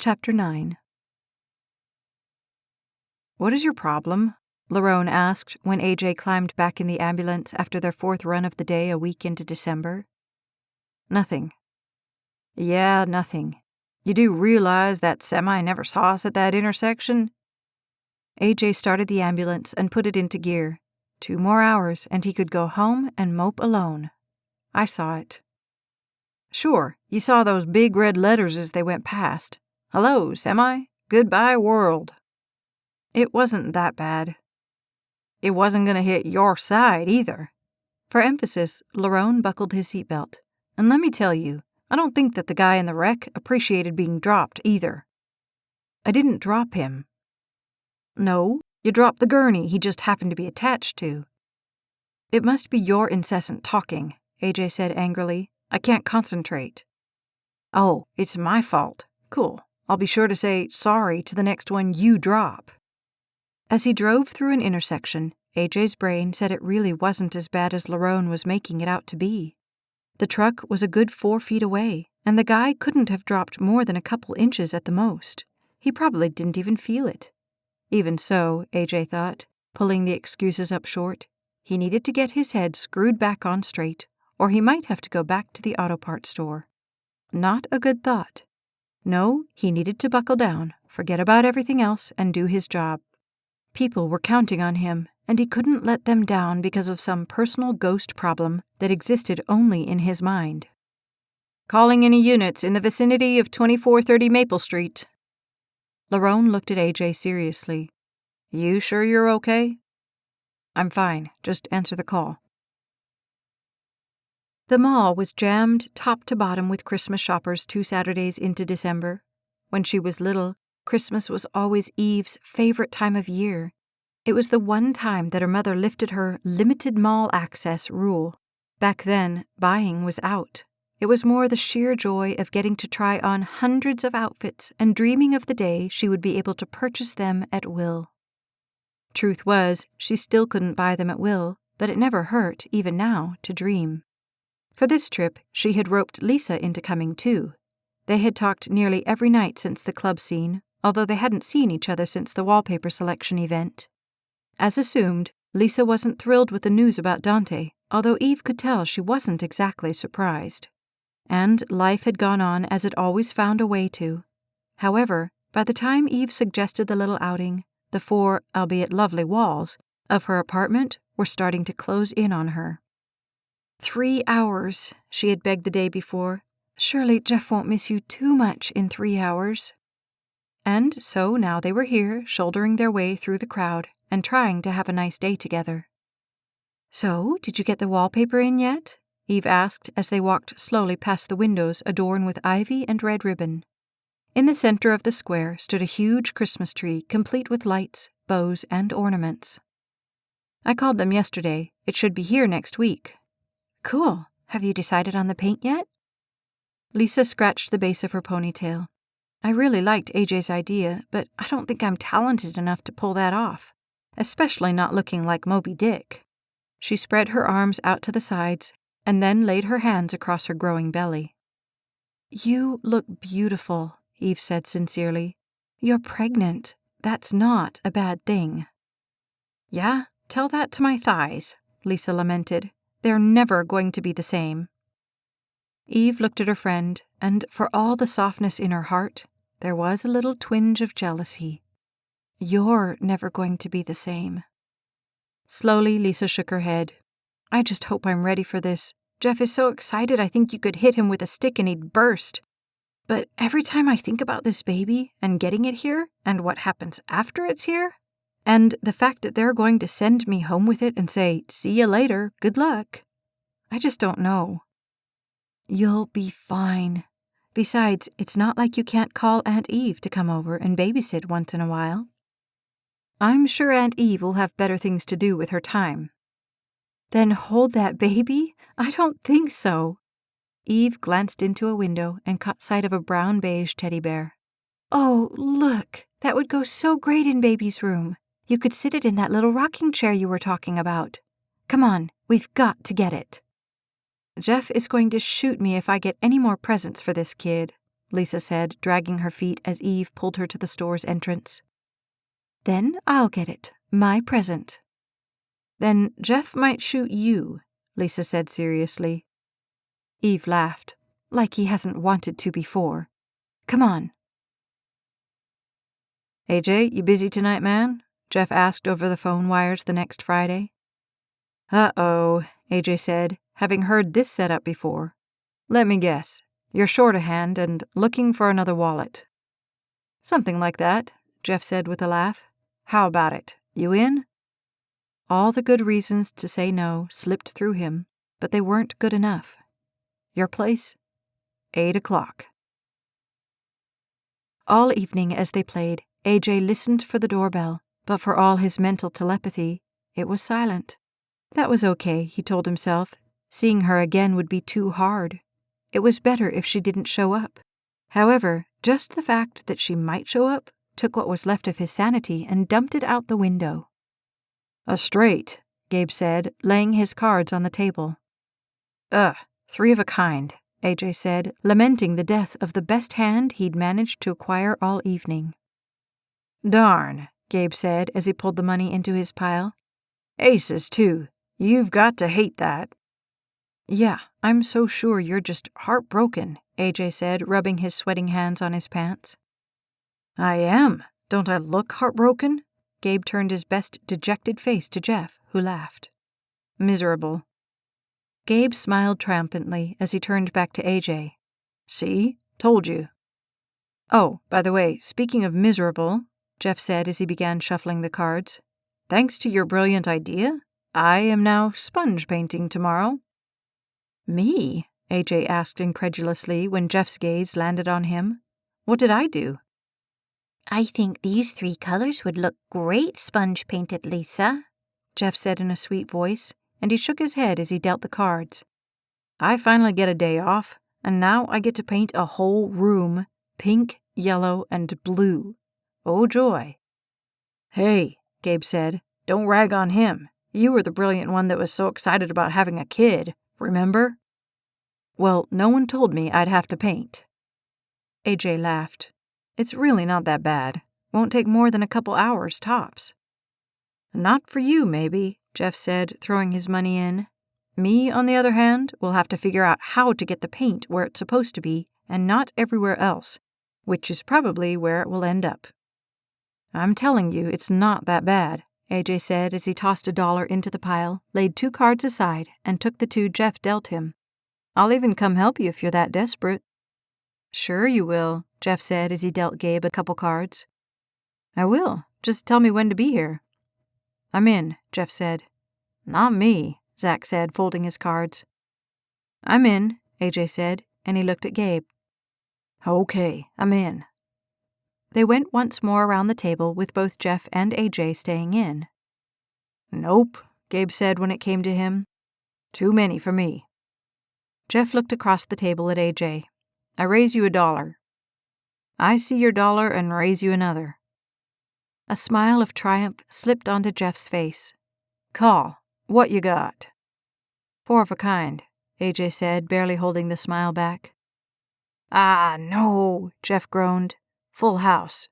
Chapter 9. "What is your problem?" Lerone asked when AJ climbed back in the ambulance after their fourth run of the day a week into December. "Nothing." "Yeah, nothing. You do realize that semi never saw us at that intersection?" AJ started the ambulance and put it into gear. 2 more hours and he could go home and mope alone. I saw it. "Sure, you saw those big red letters as they went past. Hello, semi. Goodbye, world." "It wasn't that bad." "It wasn't going to hit your side, either." For emphasis, Lerone buckled his seatbelt. "And let me tell you, I don't think that the guy in the wreck appreciated being dropped, either." "I didn't drop him." "No, you dropped the gurney he just happened to be attached to." "It must be your incessant talking," AJ said angrily. "I can't concentrate." "Oh, it's my fault. Cool. I'll be sure to say sorry to the next one you drop." As he drove through an intersection, AJ's brain said it really wasn't as bad as Lerone was making it out to be. The truck was a good 4 feet away, and the guy couldn't have dropped more than a couple inches at the most. He probably didn't even feel it. Even so, AJ thought, pulling the excuses up short, he needed to get his head screwed back on straight, or he might have to go back to the auto parts store. Not a good thought. No, he needed to buckle down, forget about everything else, and do his job. People were counting on him, and he couldn't let them down because of some personal ghost problem that existed only in his mind. "Calling any units in the vicinity of 2430 Maple Street." Lerone looked at AJ seriously. "You sure you're okay?" "I'm fine. Just answer the call." The mall was jammed top to bottom with Christmas shoppers 2 Saturdays into December. When she was little, Christmas was always Eve's favorite time of year. It was the one time that her mother lifted her limited mall access rule. Back then, buying was out. It was more the sheer joy of getting to try on hundreds of outfits and dreaming of the day she would be able to purchase them at will. Truth was, she still couldn't buy them at will, but it never hurt, even now, to dream. For this trip, she had roped Lisa into coming too. They had talked nearly every night since the club scene, although they hadn't seen each other since the wallpaper selection event. As assumed, Lisa wasn't thrilled with the news about Dante, although Eve could tell she wasn't exactly surprised. And life had gone on as it always found a way to. However, by the time Eve suggested the little outing, the 4, albeit lovely walls, of her apartment were starting to close in on her. 3 hours, she had begged the day before. Surely Jeff won't miss you too much in 3 hours. And so now they were here, shouldering their way through the crowd and trying to have a nice day together. "So, did you get the wallpaper in yet?" Eve asked as they walked slowly past the windows adorned with ivy and red ribbon. In the center of the square stood a huge Christmas tree complete with lights, bows, and ornaments. "I called them yesterday. It should be here next week." "Cool. Have you decided on the paint yet?" Lisa scratched the base of her ponytail. "I really liked AJ's idea, but I don't think I'm talented enough to pull that off, especially not looking like Moby Dick." She spread her arms out to the sides and then laid her hands across her growing belly. "You look beautiful," Eve said sincerely. "You're pregnant. That's not a bad thing." "Yeah, tell that to my thighs," Lisa lamented. "They're never going to be the same." Eve looked at her friend, and for all the softness in her heart, there was a little twinge of jealousy. "You're never going to be the same." Slowly, Lisa shook her head. "I just hope I'm ready for this. Jeff is so excited I think you could hit him with a stick and he'd burst. But every time I think about this baby and getting it here and what happens after it's here, and the fact that they're going to send me home with it and say, 'See you later, good luck,' I just don't know." "You'll be fine. Besides, it's not like you can't call Aunt Eve to come over and babysit once in a while." "I'm sure Aunt Eve will have better things to do with her time." "Then hold that baby? I don't think so." Eve glanced into a window and caught sight of a brown-beige teddy bear. "Oh, look, that would go so great in Baby's room. You could sit it in that little rocking chair you were talking about. Come on, we've got to get it." "Jeff is going to shoot me if I get any more presents for this kid." Lisa said, dragging her feet as Eve pulled her to the store's entrance. Then I'll get it. My present. Then Jeff might shoot you, Lisa said seriously. Eve laughed, like he hasn't wanted to before. Come on. AJ, you busy tonight, man? Jeff asked over the phone wires the next Friday. Uh-oh, AJ said, having heard this setup before. Let me guess. You're short a hand and looking for another wallet. Something like that, Jeff said with a laugh. How about it? You in? All the good reasons to say no slipped through him, but they weren't good enough. Your place? 8 o'clock. All evening as they played, AJ listened for the doorbell, but for all his mental telepathy, it was silent. That was okay, he told himself. Seeing her again would be too hard. It was better if she didn't show up. However, just the fact that she might show up took what was left of his sanity and dumped it out the window. A straight, Gabe said, laying his cards on the table. 3 of a kind, AJ said, lamenting the death of the best hand he'd managed to acquire all evening. Darn, Gabe said as he pulled the money into his pile. Aces, too. You've got to hate that. Yeah, I'm so sure you're just heartbroken, AJ said, rubbing his sweating hands on his pants. I am. Don't I look heartbroken? Gabe turned his best dejected face to Jeff, who laughed. Miserable. Gabe smiled triumphantly as he turned back to AJ. See? Told you. Oh, by the way, speaking of miserable, Jeff said as he began shuffling the cards, thanks to your brilliant idea, I am now sponge painting tomorrow. Me? AJ asked incredulously when Jeff's gaze landed on him. What did I do? I think these 3 colors would look great sponge-painted, Lisa, Jeff said in a sweet voice, and he shook his head as he dealt the cards. I finally get a day off, and now I get to paint a whole room, pink, yellow, and blue. Oh, joy. Hey, Gabe said, don't rag on him. You were the brilliant one that was so excited about having a kid, remember? Well, no one told me I'd have to paint. AJ laughed. It's really not that bad. Won't take more than a couple hours, tops. Not for you, maybe, Jeff said, throwing his money in. Me, on the other hand, will have to figure out how to get the paint where it's supposed to be and not everywhere else, which is probably where it will end up. I'm telling you, it's not that bad, AJ said as he tossed $1 into the pile, laid 2 cards aside, and took the 2 Jeff dealt him. I'll even come help you if you're that desperate. Sure you will, Jeff said as he dealt Gabe a couple cards. I will. Just tell me when to be here. I'm in, Jeff said. Not me, Zach said, folding his cards. I'm in, AJ said, and he looked at Gabe. Okay, I'm in. They went once more around the table with both Jeff and AJ staying in. Nope, Gabe said when it came to him. Too many for me. Jeff looked across the table at AJ. I raise you $1. I see your $1 and raise you another. A smile of triumph slipped onto Jeff's face. Call. What you got? 4 of a kind, AJ said, barely holding the smile back. Ah, no, Jeff groaned. Full house.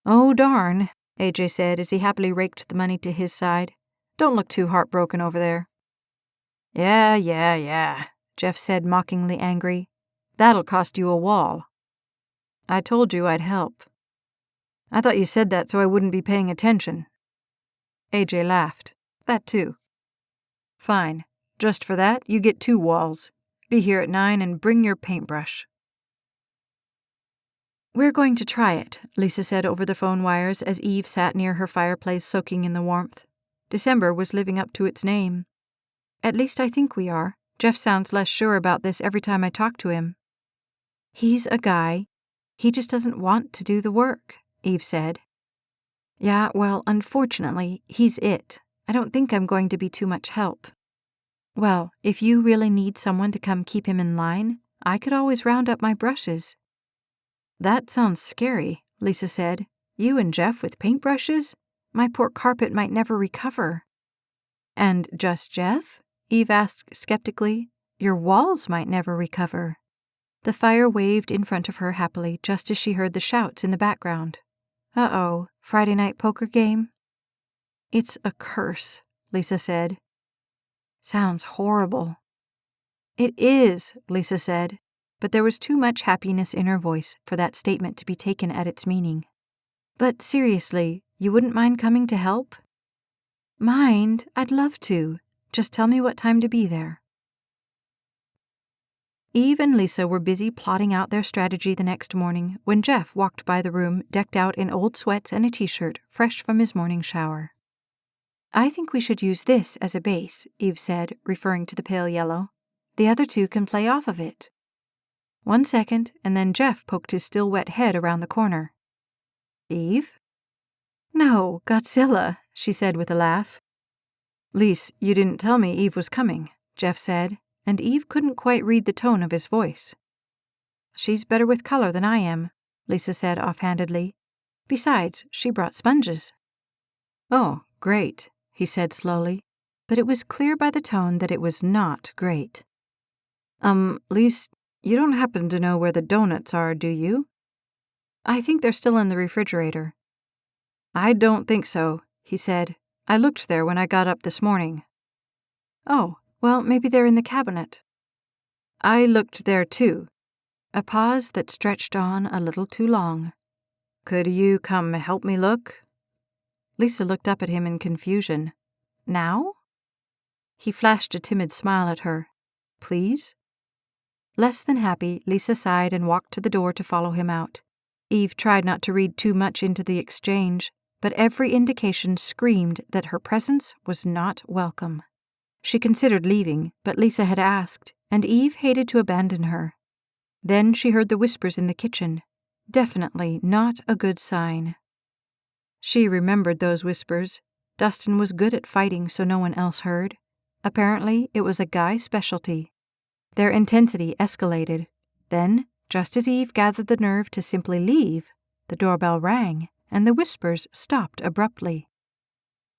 Oh, darn, AJ said as he happily raked the money to his side. Don't look too heartbroken over there. Yeah, Jeff said, mockingly angry. That'll cost you a wall. I told you I'd help. I thought you said that so I wouldn't be paying attention. AJ laughed. That too. Fine. Just for that, you get 2 walls. Be here at 9 and bring your paintbrush. We're going to try it, Lisa said over the phone wires as Eve sat near her fireplace soaking in the warmth. December was living up to its name. At least I think we are. Jeff sounds less sure about this every time I talk to him. He's a guy. He just doesn't want to do the work, Eve said. Yeah, well, unfortunately, he's it. I don't think I'm going to be too much help. Well, if you really need someone to come keep him in line, I could always round up my brushes. That sounds scary, Lisa said. You and Jeff with paintbrushes? My poor carpet might never recover. And just Jeff? Eve asked skeptically. Your walls might never recover. The fire waved in front of her happily just as she heard the shouts in the background. Uh-oh, Friday night poker game? It's a curse, Lisa said. Sounds horrible. It is, Lisa said, but there was too much happiness in her voice for that statement to be taken at its meaning. But seriously, you wouldn't mind coming to help? Mind? I'd love to. Just tell me what time to be there. Eve and Lisa were busy plotting out their strategy the next morning when Jeff walked by the room decked out in old sweats and a t-shirt, fresh from his morning shower. I think we should use this as a base, Eve said, referring to the pale yellow. The other two can play off of it. 1 second, and then Jeff poked his still wet head around the corner. Eve? No, Godzilla, she said with a laugh. Lise, you didn't tell me Eve was coming, Jeff said, and Eve couldn't quite read the tone of his voice. She's better with color than I am, Lisa said offhandedly. Besides, she brought sponges. Oh, great, he said slowly, but it was clear by the tone that it was not great. Lise, you don't happen to know where the donuts are, do you? I think they're still in the refrigerator. I don't think so, he said. I looked there when I got up this morning. Oh, well, maybe they're in the cabinet. I looked there too. A pause that stretched on a little too long. Could you come help me look? Lisa looked up at him in confusion. Now? He flashed a timid smile at her. Please? Less than happy, Lisa sighed and walked to the door to follow him out. Eve tried not to read too much into the exchange, but every indication screamed that her presence was not welcome. She considered leaving, but Lisa had asked, and Eve hated to abandon her. Then she heard the whispers in the kitchen. Definitely not a good sign. She remembered those whispers. Dustin was good at fighting so no one else heard. Apparently, it was a guy specialty. Their intensity escalated. Then, just as Eve gathered the nerve to simply leave, the doorbell rang, and the whispers stopped abruptly.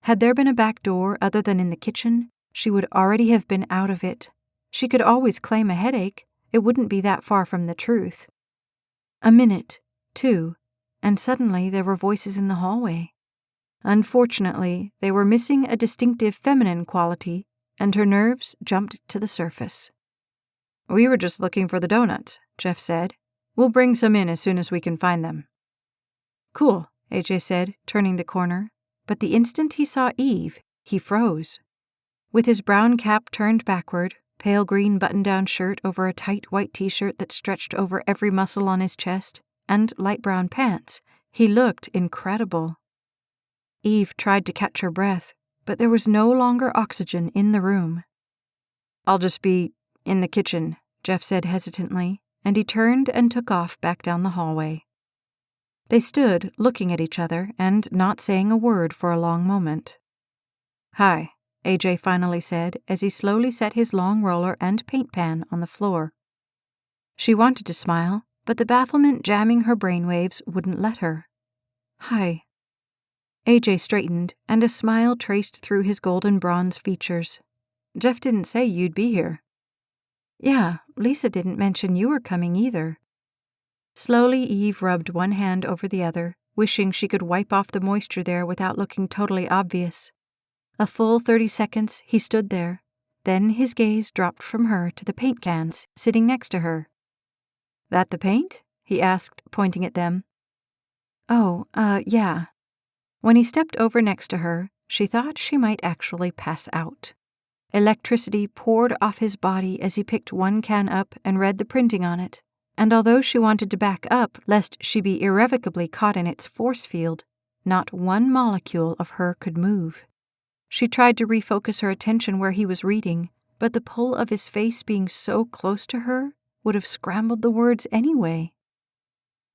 Had there been a back door other than in the kitchen, she would already have been out of it. She could always claim a headache. It wouldn't be that far from the truth. A minute, 2, and suddenly there were voices in the hallway. Unfortunately, they were missing a distinctive feminine quality, and her nerves jumped to the surface. We were just looking for the donuts, Jeff said. We'll bring some in as soon as we can find them. Cool, AJ said, turning the corner, but the instant he saw Eve, he froze. With his brown cap turned backward, pale green button-down shirt over a tight white t-shirt that stretched over every muscle on his chest, and light brown pants, he looked incredible. Eve tried to catch her breath, but there was no longer oxygen in the room. I'll just be in the kitchen, Jeff said hesitantly, and he turned and took off back down the hallway. They stood, looking at each other and not saying a word for a long moment. Hi, AJ finally said as he slowly set his long roller and paint pan on the floor. She wanted to smile, but the bafflement jamming her brainwaves wouldn't let her. Hi. AJ straightened, and a smile traced through his golden bronze features. Jeff didn't say you'd be here. Yeah, Lisa didn't mention you were coming either. Slowly, Eve rubbed one hand over the other, wishing she could wipe off the moisture there without looking totally obvious. A full 30 seconds he stood there. Then his gaze dropped from her to the paint cans sitting next to her. That the paint? He asked, pointing at them. Oh, yeah. When he stepped over next to her, she thought she might actually pass out. Electricity poured off his body as he picked one can up and read the printing on it, and although she wanted to back up lest she be irrevocably caught in its force field, not one molecule of her could move. She tried to refocus her attention where he was reading, but the pull of his face being so close to her would have scrambled the words anyway.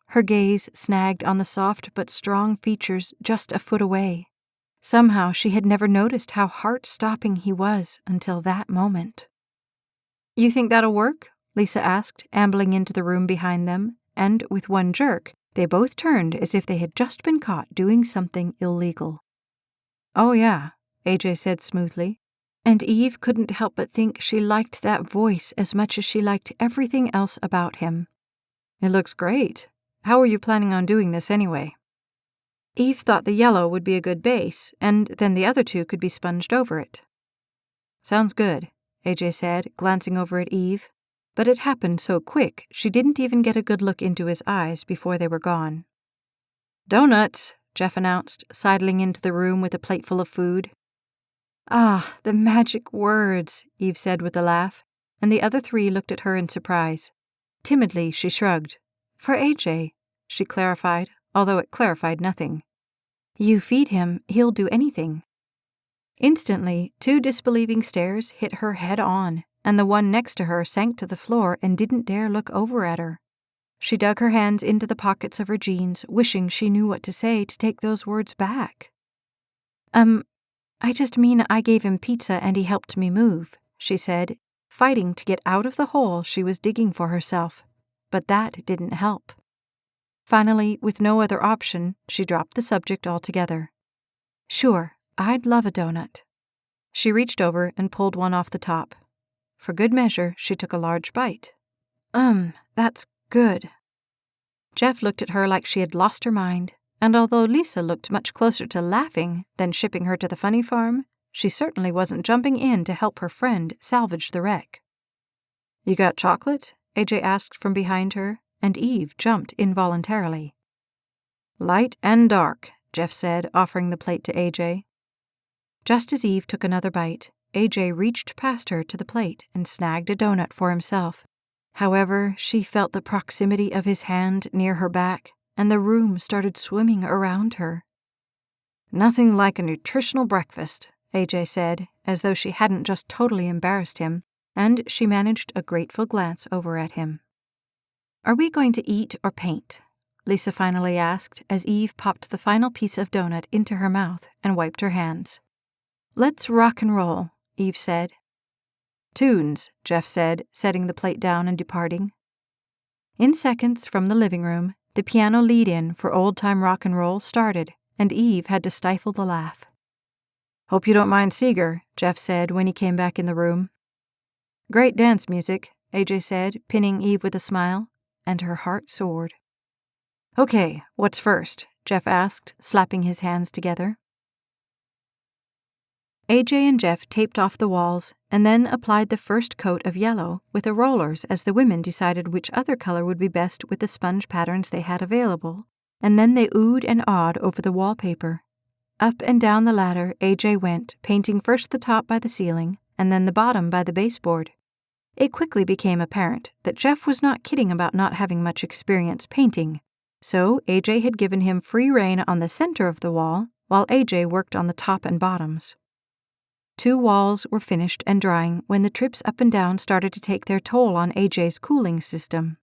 Her gaze snagged on the soft but strong features just a foot away. Somehow she had never noticed how heart-stopping he was until that moment. You think that'll work? Lisa asked, ambling into the room behind them, and with one jerk, they both turned as if they had just been caught doing something illegal. Oh yeah, AJ said smoothly. And Eve couldn't help but think she liked that voice as much as she liked everything else about him. "It looks great. How are you planning on doing this anyway?" Eve thought the yellow would be a good base, and then the other two could be sponged over it. "Sounds good," AJ said, glancing over at Eve, but it happened so quick she didn't even get a good look into his eyes before they were gone. "Donuts," Jeff announced, sidling into the room with a plate full of food. "Ah, the magic words," Eve said with a laugh, and the other three looked at her in surprise. Timidly, she shrugged. "For AJ," she clarified, although it clarified nothing. "You feed him, he'll do anything." Instantly, 2 disbelieving stares hit her head on, and the one next to her sank to the floor and didn't dare look over at her. She dug her hands into the pockets of her jeans, wishing she knew what to say to take those words back. I just mean I gave him pizza and he helped me move," she said, fighting to get out of the hole she was digging for herself. But that didn't help. Finally, with no other option, she dropped the subject altogether. "Sure, I'd love a donut." She reached over and pulled one off the top. For good measure, she took a large bite. That's good." Jeff looked at her like she had lost her mind, and although Lisa looked much closer to laughing than shipping her to the funny farm, she certainly wasn't jumping in to help her friend salvage the wreck. "You got chocolate?" AJ asked from behind her, and Eve jumped involuntarily. "Light and dark," Jeff said, offering the plate to AJ. Just as Eve took another bite, AJ reached past her to the plate and snagged a donut for himself. However, she felt the proximity of his hand near her back, and the room started swimming around her. "Nothing like a nutritional breakfast," AJ said, as though she hadn't just totally embarrassed him, and she managed a grateful glance over at him. "Are we going to eat or paint?" Lisa finally asked as Eve popped the final piece of donut into her mouth and wiped her hands. "Let's rock and roll," Eve said. "Tunes," Jeff said, setting the plate down and departing. In seconds from the living room, the piano lead-in for old-time rock and roll started, and Eve had to stifle the laugh. "Hope you don't mind Seeger," Jeff said when he came back in the room. "Great dance music," AJ said, pinning Eve with a smile, and her heart soared. "Okay, what's first?" Jeff asked, slapping his hands together. AJ and Jeff taped off the walls and then applied the first coat of yellow with the rollers as the women decided which other color would be best with the sponge patterns they had available, and then they oohed and awed over the wallpaper. Up and down the ladder AJ went, painting first the top by the ceiling and then the bottom by the baseboard. It quickly became apparent that Jeff was not kidding about not having much experience painting, so AJ had given him free rein on the center of the wall while AJ worked on the top and bottoms. 2 walls were finished and drying when the trips up and down started to take their toll on AJ's cooling system.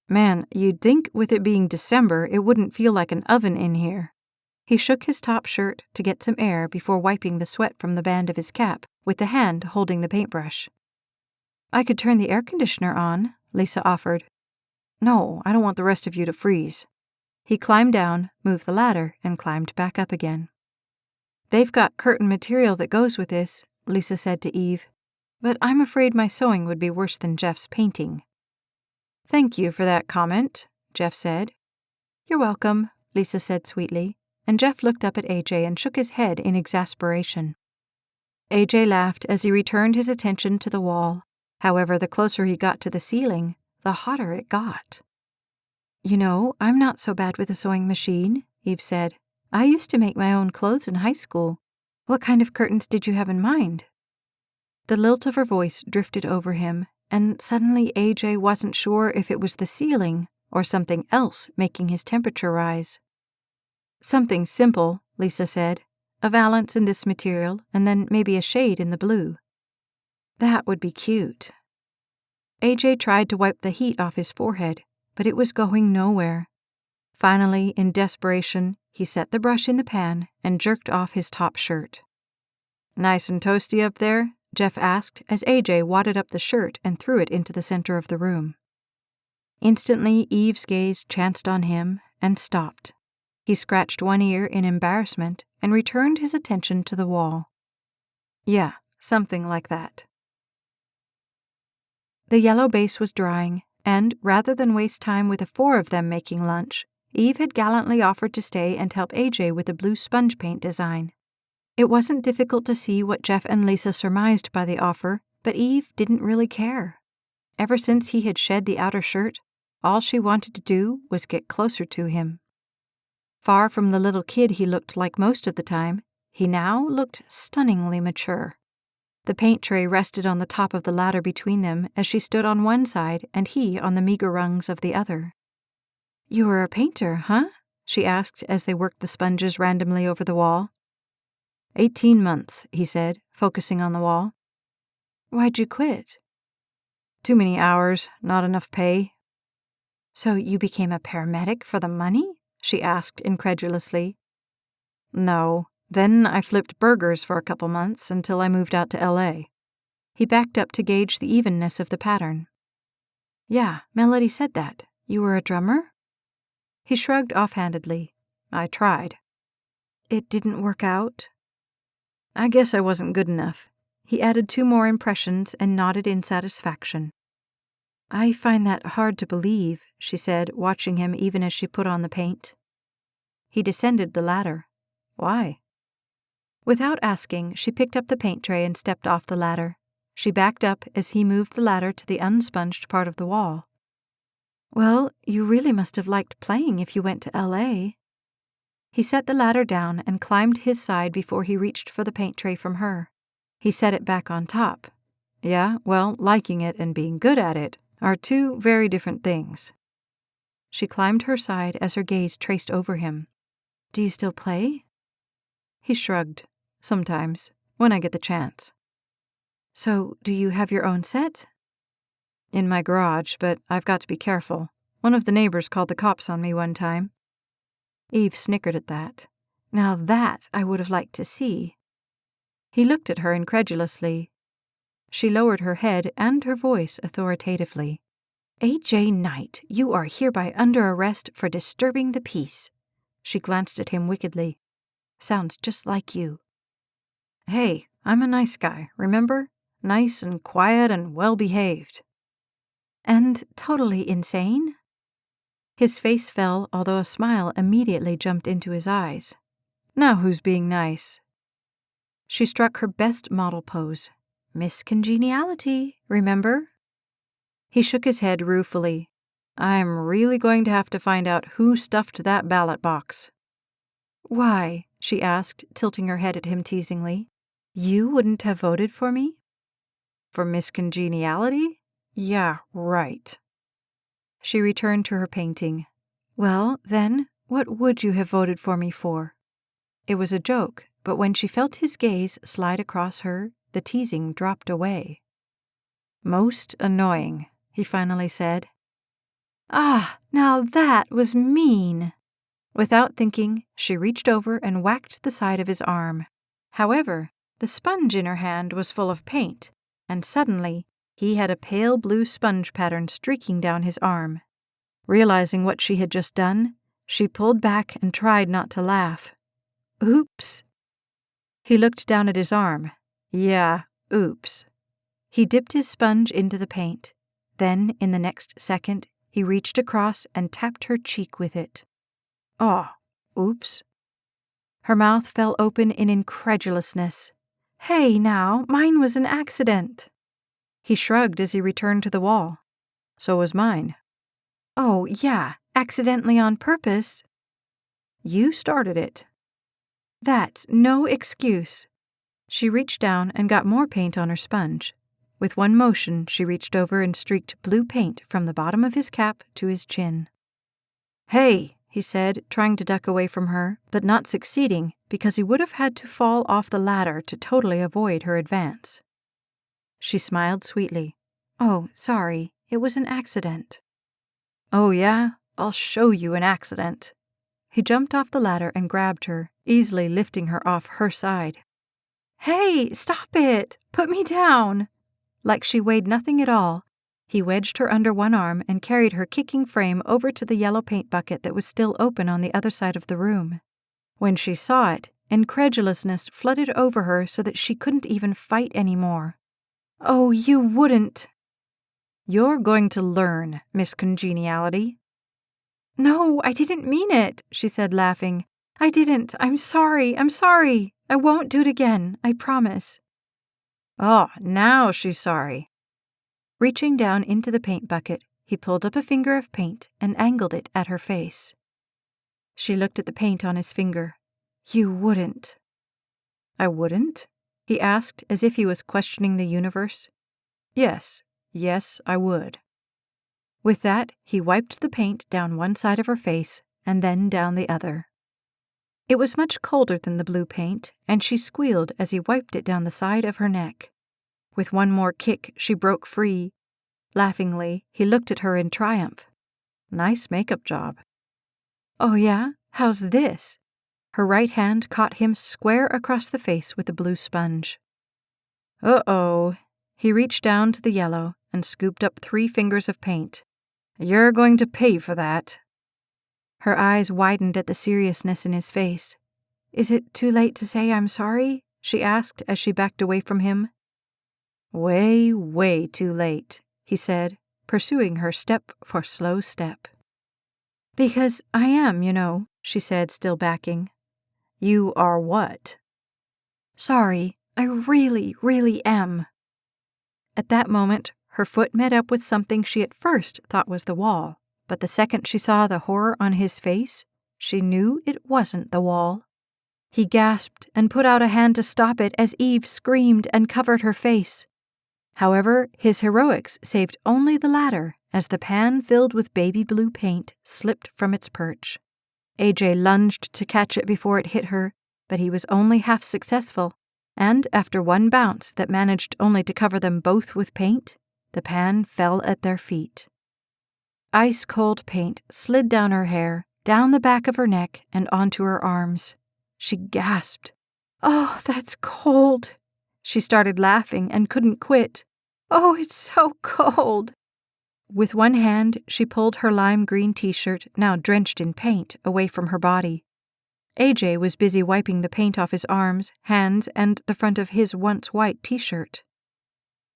"Man, you'd think with it being December it wouldn't feel like an oven in here." He shook his top shirt to get some air before wiping the sweat from the band of his cap with the hand holding the paintbrush. "I could turn the air conditioner on," Lisa offered. "No, I don't want the rest of you to freeze." He climbed down, moved the ladder, and climbed back up again. "They've got curtain material that goes with this," Lisa said to Eve, "but I'm afraid my sewing would be worse than Jeff's painting." "Thank you for that comment," Jeff said. "You're welcome," Lisa said sweetly, and Jeff looked up at AJ and shook his head in exasperation. AJ laughed as he returned his attention to the wall. However, the closer he got to the ceiling, the hotter it got. "You know, I'm not so bad with a sewing machine," Eve said. "I used to make my own clothes in high school. What kind of curtains did you have in mind?" The lilt of her voice drifted over him, and suddenly AJ wasn't sure if it was the ceiling or something else making his temperature rise. "Something simple," Lisa said. "A valance in this material, and then maybe a shade in the blue." "That would be cute." AJ tried to wipe the heat off his forehead, but it was going nowhere. Finally, in desperation, he set the brush in the pan and jerked off his top shirt. "Nice and toasty up there?" Jeff asked as AJ wadded up the shirt and threw it into the center of the room. Instantly, Eve's gaze chanced on him and stopped. He scratched one ear in embarrassment and returned his attention to the wall. "Yeah, Something like that. The yellow base was drying, and rather than waste time with the four of them making lunch, Eve had gallantly offered to stay and help AJ with the blue sponge paint design. It wasn't difficult to see what Jeff and Lisa surmised by the offer, but Eve didn't really care. Ever since he had shed the outer shirt, all she wanted to do was get closer to him. Far from the little kid he looked like most of the time, he now looked stunningly mature. The paint tray rested on the top of the ladder between them as she stood on one side and he on the meager rungs of the other. "You were a painter, huh?" she asked as they worked the sponges randomly over the wall. 18 months, he said, focusing on the wall. "Why'd you quit?" "Too many hours, not enough pay." "So you became a paramedic for the money?" she asked incredulously. "No. Then I flipped burgers for a couple months until I moved out to LA. He backed up to gauge the evenness of the pattern. "Yeah, Melody said that. You were a drummer?" He shrugged offhandedly. "I tried." "It didn't work out?" "I guess I wasn't good enough." He added 2 more impressions and nodded in satisfaction. "I find that hard to believe," she said, watching him even as she put on the paint. He descended the ladder. "Why?" Without asking, she picked up the paint tray and stepped off the ladder. She backed up as he moved the ladder to the unsponged part of the wall. "Well, you really must have liked playing if you went to LA." He set the ladder down and climbed his side before he reached for the paint tray from her. He set it back on top. "Yeah, well, liking it and being good at it are 2 very different things." She climbed her side as her gaze traced over him. "Do you still play?" He shrugged. "Sometimes, when I get the chance." "So, do you have your own set?" "In my garage, but I've got to be careful. One of the neighbors called the cops on me one time." Eve snickered at that. "Now that I would have liked to see." He looked at her incredulously. She lowered her head and her voice authoritatively. "A.J. Knight, you are hereby under arrest for disturbing the peace." She glanced at him wickedly. "Sounds just like you." "Hey, I'm a nice guy, remember? Nice and quiet and well-behaved." "And totally insane?" His face fell, although a smile immediately jumped into his eyes. "Now who's being nice?" She struck her best model pose. "Miss Congeniality, remember?" He shook his head ruefully. "I'm really going to have to find out who stuffed that ballot box." "Why?" she asked, tilting her head at him teasingly. "You wouldn't have voted for me?" "For Miss Congeniality? Yeah, right." She returned to her painting. "Well, then, what would you have voted for me for?" It was a joke, but when she felt his gaze slide across her, the teasing dropped away. "Most annoying," he finally said. "Ah, now that was mean." Without thinking, she reached over and whacked the side of his arm. However, the sponge in her hand was full of paint, and suddenly he had a pale blue sponge pattern streaking down his arm. Realizing what she had just done, she pulled back and tried not to laugh. "Oops." He looked down at his arm. "Yeah, oops." He dipped his sponge into the paint. Then, in the next second, he reached across and tapped her cheek with it. "Oh, oops." Her mouth fell open in incredulousness. "Hey, now, mine was an accident." He shrugged as he returned to the wall. "So was mine." "Oh, yeah, accidentally on purpose." "You started it." "That's no excuse." She reached down and got more paint on her sponge. With one motion, she reached over and streaked blue paint from the bottom of his cap to his chin. "Hey," he said, trying to duck away from her, but not succeeding because he would have had to fall off the ladder to totally avoid her advance. She smiled sweetly. "Oh, sorry, it was an accident." "Oh, yeah? I'll show you an accident." He jumped off the ladder and grabbed her, easily lifting her off her side. "Hey, stop it! Put me down!" Like she weighed nothing at all, he wedged her under one arm and carried her kicking frame over to the yellow paint bucket that was still open on the other side of the room. When she saw it, Incredulousness flooded over her so that she couldn't even fight anymore. "Oh, you wouldn't." "You're going to learn, Miss Congeniality." "No, I didn't mean it," she said, laughing. "I didn't. I'm sorry. I won't do it again, I promise." "Oh, now she's sorry." Reaching down into the paint bucket, he pulled up a finger of paint and angled it at her face. She looked at the paint on his finger. "You wouldn't." "I wouldn't?" he asked, as if he was questioning the universe. Yes, I would." With that, he wiped the paint down one side of her face and then down the other. It was much colder than the blue paint, and she squealed as he wiped it down the side of her neck. With one more kick, she broke free. Laughingly, he looked at her in triumph. "Nice makeup job." "Oh yeah? How's this?" Her right hand caught him square across the face with the blue sponge. Uh-oh. He reached down to the yellow and scooped up 3 fingers of paint. "You're going to pay for that." Her eyes widened at the seriousness in his face. "Is it too late to say I'm sorry?" she asked as she backed away from him. "Way, way too late," he said, pursuing her step for slow step. "Because I am, you know," she said, still backing. "You are what?" "Sorry, I really, really am." At that moment, her foot met up with something she at first thought was the wall, but the second she saw the horror on his face, she knew it wasn't the wall. He gasped and put out a hand to stop it as Eve screamed and covered her face. However, his heroics saved only the latter as the pan filled with baby blue paint slipped from its perch. AJ lunged to catch it before it hit her, but he was only half successful, and after one bounce that managed only to cover them both with paint, the pan fell at their feet. Ice-cold paint slid down her hair, down the back of her neck, and onto her arms. She gasped. "Oh, that's cold." She started laughing and couldn't quit. "Oh, it's so cold." With one hand, she pulled her lime green t-shirt, now drenched in paint, away from her body. AJ was busy wiping the paint off his arms, hands, and the front of his once white t-shirt.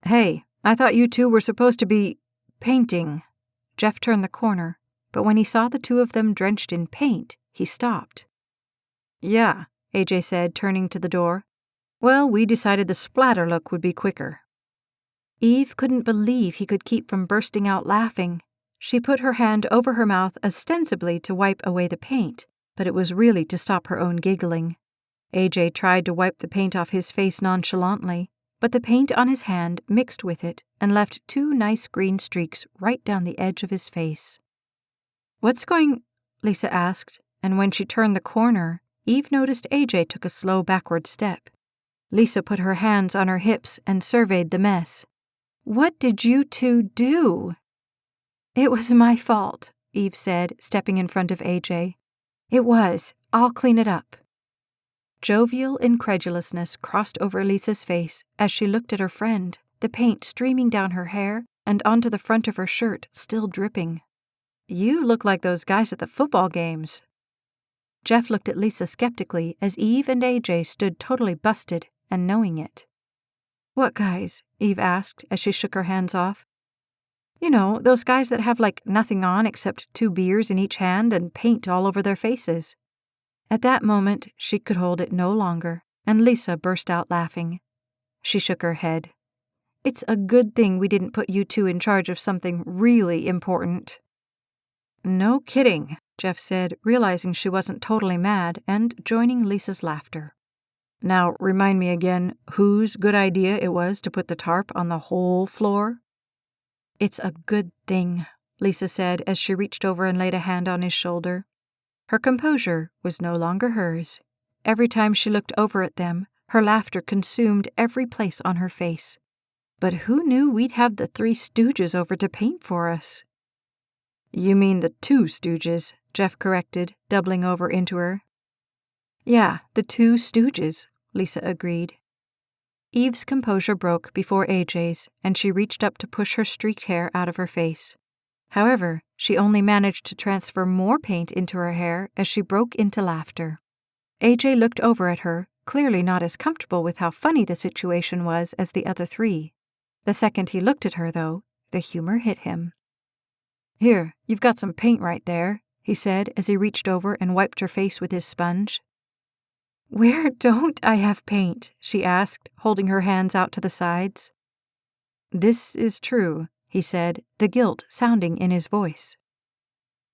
"Hey, I thought you two were supposed to be painting." Jeff turned the corner, but when he saw the two of them drenched in paint, he stopped. "Yeah," AJ said, turning to the door. "Well, we decided the splatter look would be quicker." Eve couldn't believe he could keep from bursting out laughing. She put her hand over her mouth ostensibly to wipe away the paint, but it was really to stop her own giggling. AJ tried to wipe the paint off his face nonchalantly, but the paint on his hand mixed with it and left 2 nice green streaks right down the edge of his face. "What's going?" Lisa asked, and when she turned the corner, Eve noticed AJ took a slow backward step. Lisa put her hands on her hips and surveyed the mess. "What did you two do?" "It was my fault," Eve said, stepping in front of AJ. "It was. I'll clean it up." Jovial incredulousness crossed over Lisa's face as she looked at her friend, the paint streaming down her hair and onto the front of her shirt, still dripping. "You look like those guys at the football games." Jeff looked at Lisa skeptically as Eve and AJ stood totally busted and knowing it. "What guys?" Eve asked as she shook her hands off. "You know, those guys that have like nothing on except 2 beers in each hand and paint all over their faces." At that moment, she could hold it no longer, and Lisa burst out laughing. She shook her head. "It's a good thing we didn't put you two in charge of something really important." "No kidding," Jeff said, realizing she wasn't totally mad and joining Lisa's laughter. "Now, remind me again whose good idea it was to put the tarp on the whole floor?" "It's a good thing," Lisa said as she reached over and laid a hand on his shoulder. Her composure was no longer hers. Every time she looked over at them, her laughter consumed every place on her face. "But who knew we'd have the 3 Stooges over to paint for us?" "You mean the 2 Stooges," Jeff corrected, doubling over into her. "Yeah, the 2 Stooges," Lisa agreed. Eve's composure broke before AJ's, and she reached up to push her streaked hair out of her face. However, she only managed to transfer more paint into her hair as she broke into laughter. AJ looked over at her, clearly not as comfortable with how funny the situation was as the other three. The second he looked at her, though, the humor hit him. "Here, you've got some paint right there," he said as he reached over and wiped her face with his sponge. "Where don't I have paint?" she asked, holding her hands out to the sides. "This is true," he said, the guilt sounding in his voice.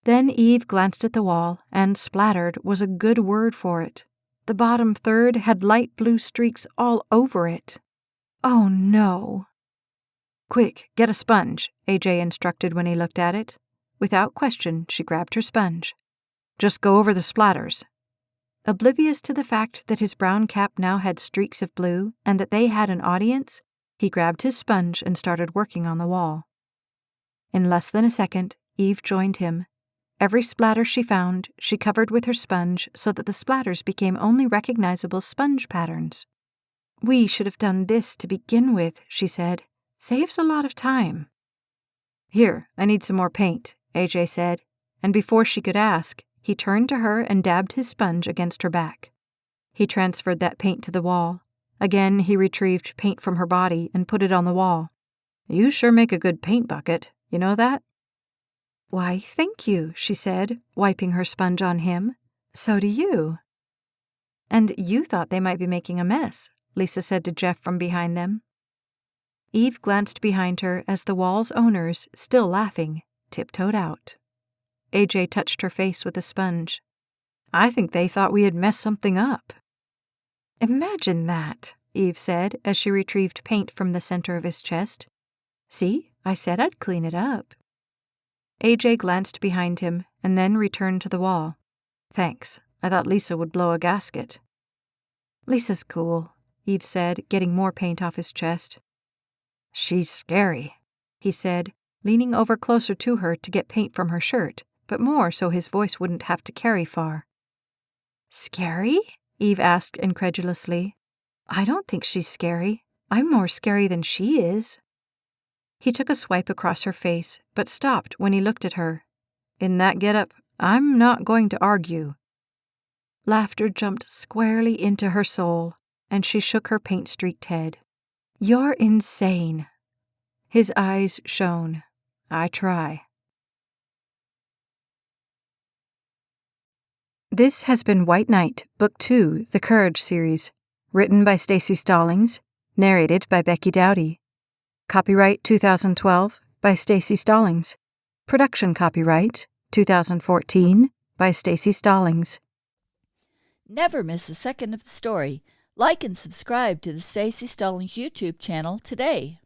Then Eve glanced at the wall, and splattered was a good word for it. The bottom third had light blue streaks all over it. Oh no! "Quick, get a sponge," AJ instructed when he looked at it. Without question, she grabbed her sponge. "Just go over the splatters." Oblivious to the fact that his brown cap now had streaks of blue and that they had an audience, he grabbed his sponge and started working on the wall. In less than a second, Eve joined him. Every splatter she found, she covered with her sponge so that the splatters became only recognizable sponge patterns. "We should have done this to begin with," she said. "Saves a lot of time." "Here, I need some more paint," AJ said, and before she could ask, he turned to her and dabbed his sponge against her back. He transferred that paint to the wall. Again, he retrieved paint from her body and put it on the wall. "You sure make a good paint bucket, you know that?" "Why, thank you," she said, wiping her sponge on him. "So do you." "And you thought they might be making a mess," Lisa said to Jeff from behind them. Eve glanced behind her as the wall's owners, still laughing, tiptoed out. AJ touched her face with a sponge. "I think they thought we had messed something up." "Imagine that," Eve said as she retrieved paint from the center of his chest. "See, I said I'd clean it up." AJ glanced behind him and then returned to the wall. "Thanks. I thought Lisa would blow a gasket." "Lisa's cool," Eve said, getting more paint off his chest. "She's scary," he said, leaning over closer to her to get paint from her shirt, but more so his voice wouldn't have to carry far. "Scary?" Eve asked incredulously. "I don't think she's scary. I'm more scary than she is." He took a swipe across her face, but stopped when he looked at her. "In that getup, I'm not going to argue." Laughter jumped squarely into her soul, and she shook her paint-streaked head. "You're insane." His eyes shone. "I try." This has been White Knight, Book 2, The Courage Series, written by Staci Stallings, narrated by Becky Dowdy. Copyright 2012 by Staci Stallings. Production copyright 2014 by Staci Stallings. Never miss a second of the story. Like and subscribe to the Staci Stallings YouTube channel today.